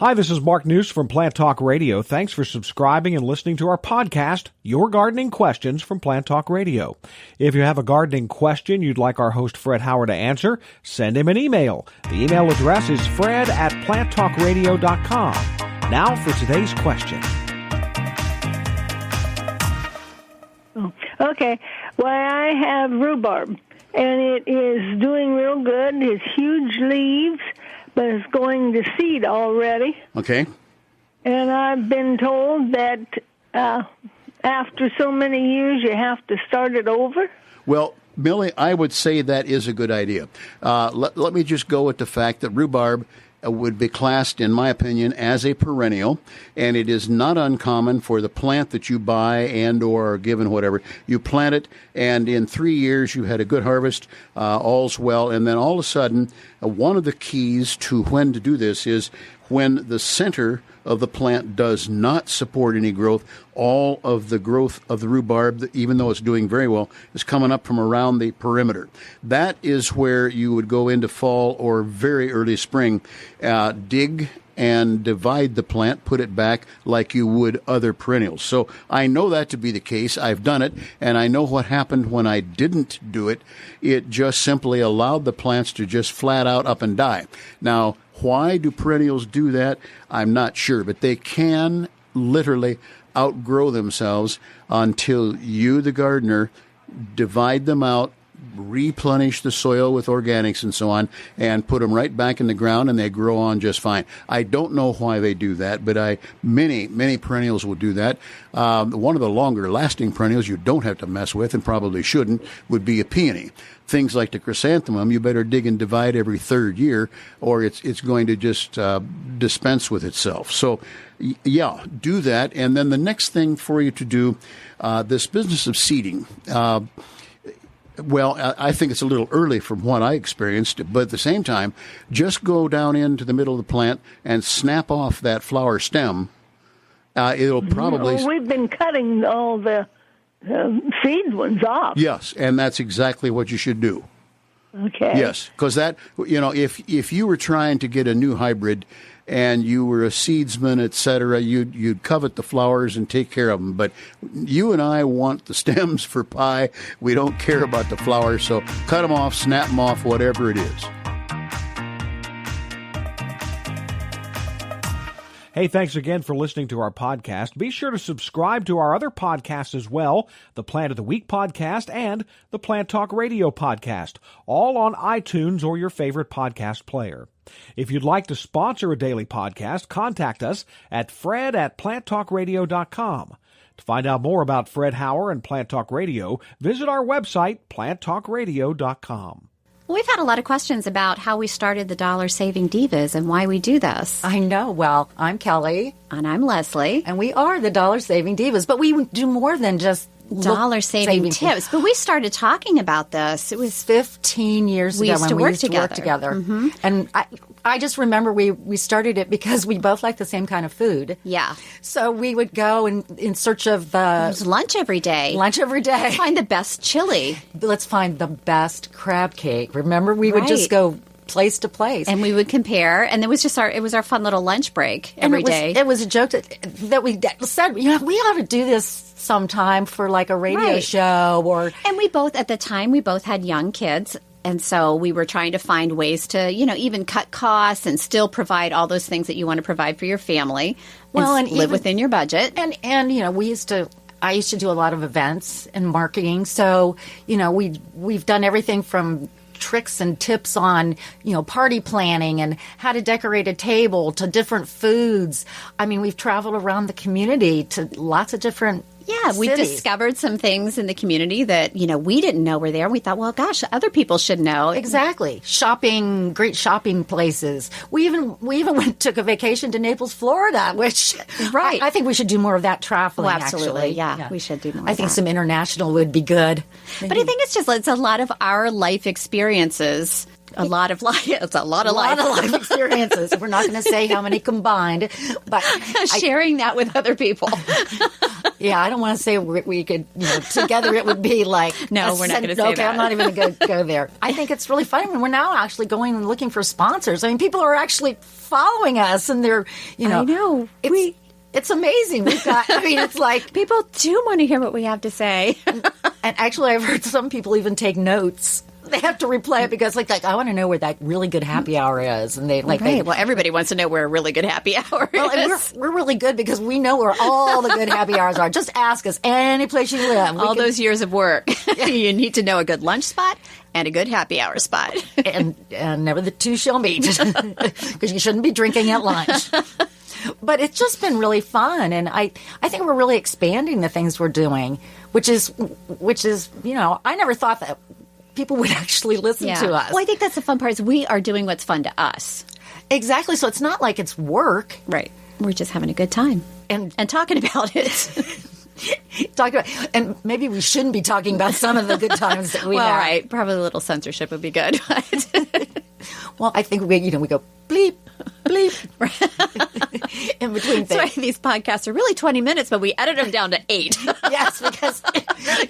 Hi, this is Mark News from Plant Talk Radio. Thanks for subscribing and listening to our podcast, Your Gardening Questions from Plant Talk Radio. If you have a gardening question you'd like our host Fred Howard to answer, send him an email. The email address is fred@planttalkradio.com. Now for today's question. Okay. Well, I have rhubarb, and it is doing real good. It's huge leaves, but it's going to seed already. Okay. And I've been told that after so many years, you have to start it over. Well, Millie, I would say that is a good idea. Let me just go with the fact that rhubarb would be classed, in my opinion, as a perennial, and it is not uncommon for the plant that you buy and or are given whatever. You plant it, and in 3 years you had a good harvest, all's well, and then all of a sudden, one of the keys to when to do this is when the center of the plant does not support any growth. All of the growth of the rhubarb, even though it's doing very well, is coming up from around the perimeter. That is where you would go into fall or very early spring, dig and divide the plant, put it back like you would other perennials. So I know that to be the case. I've done it, and I know what happened when I didn't do it. It just simply allowed the plants to just flat out up and die. Now, why do perennials do that? I'm not sure, but they can literally outgrow themselves until you, the gardener, divide them out, replenish the soil with organics and so on, and put them right back in the ground, and they grow on just fine. I don't know why they do that, but many perennials will do that. One of the longer-lasting perennials you don't have to mess with, and probably shouldn't, would be a peony. Things like the chrysanthemum, you better dig and divide every third year, or it's going to just dispense with itself. So, yeah, do that. And then the next thing for you to do, this business of seeding. Well, I think it's a little early from what I experienced, but at the same time, just go down into the middle of the plant and snap off that flower stem. It'll probably... Oh, we've been cutting all the seed ones off. Yes, and that's exactly what you should do. Okay. Yes, because that, if you were trying to get a new hybrid and you were a seedsman, et cetera, you'd covet the flowers and take care of them. But you and I want the stems for pie. We don't care about the flowers, so cut them off, snap them off, whatever it is. Hey, thanks again for listening to our podcast. Be sure to subscribe to our other podcasts as well, the Plant of the Week podcast and the Plant Talk Radio podcast, all on iTunes or your favorite podcast player. If you'd like to sponsor a daily podcast, contact us at fred@planttalkradio.com. To find out more about Fred Howard and Plant Talk Radio, visit our website, planttalkradio.com. We've had a lot of questions about how we started the Dollar Saving Divas and why we do this. I know. Well, I'm Kelly. And I'm Leslie. And we are the Dollar Saving Divas, but we do more than just dollar saving tips. But we started talking about this. It was 15 years ago when we used to work together. Mm-hmm. And I just remember we started it because we both like the same kind of food. Yeah. So we would go in search of it was lunch every day. Lunch every day. Let's find the best chili. Let's find the best crab cake. Remember, we would just go place to place, and we would compare. And it was our fun little lunch break every day. It was a joke that we said, we ought to do this sometime for like a radio show And we both had young kids. And so we were trying to find ways to, even cut costs and still provide all those things that you want to provide for your family. And live within your budget. And I used to do a lot of events and marketing. So, we've done everything from tricks and tips on, party planning and how to decorate a table to different foods. I mean, we've traveled around the community to lots of different we discovered some things in the community that, we didn't know were there. We thought, well, gosh, other people should know. Exactly. Great shopping places. We even took a vacation to Naples, Florida, which I think we should do more of that traveling, absolutely. Actually. Yeah, we should do more I think some international would be good. But I think it's a lot of our life experiences. It's a lot of life experiences. We're not going to say how many combined, but sharing that with other people. Yeah, I don't want to say we could, together it would be like... No, we're not going to say that. Okay, I'm not even going to go there. I think it's really fun. I mean, we're now actually going and looking for sponsors. I mean, people are actually following us, and they're, I know. It's amazing. We've got, it's like... People do want to hear what we have to say. And actually, I've heard some people even take notes. They have to replay it because, like I want to know where that really good happy hour is. And well, everybody wants to know where a really good happy hour is. And we're really good because we know where all the good happy hours are. Just ask us any place you live. All those years of work. You need to know a good lunch spot and a good happy hour spot. and never the two shall meet because you shouldn't be drinking at lunch. But it's just been really fun, and I think we're really expanding the things we're doing, which is I never thought that people would actually listen to us. Well, I think that's the fun part is we are doing what's fun to us. Exactly. So it's not like it's work. Right. We're just having a good time and talking about it. And maybe we shouldn't be talking about some of the good times that we have. Right. Probably a little censorship would be good. Well, I think we go bleep, bleep in between things. That's why these podcasts are really 20 minutes, but we edit them down to 8. Yes, because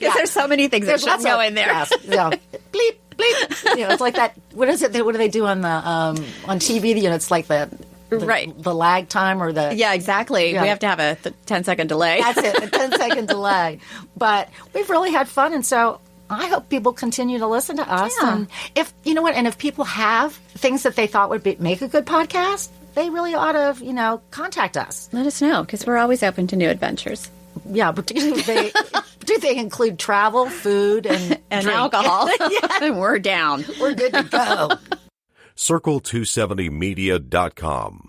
there's so many things that should go in there. Yes, bleep, bleep. It's like that. What is it? What do they do on the on TV? It's like the lag time or the... Yeah, exactly. Yeah. We have to have a 10-second delay. That's it, a 10-second delay. But we've really had fun, and so I hope people continue to listen to us. Yeah. And if people have things that they thought would make a good podcast, they really ought to, contact us. Let us know, because we're always open to new adventures. Yeah, particularly do they include travel, food, and alcohol? And we're down. We're good to go. Circle270media.com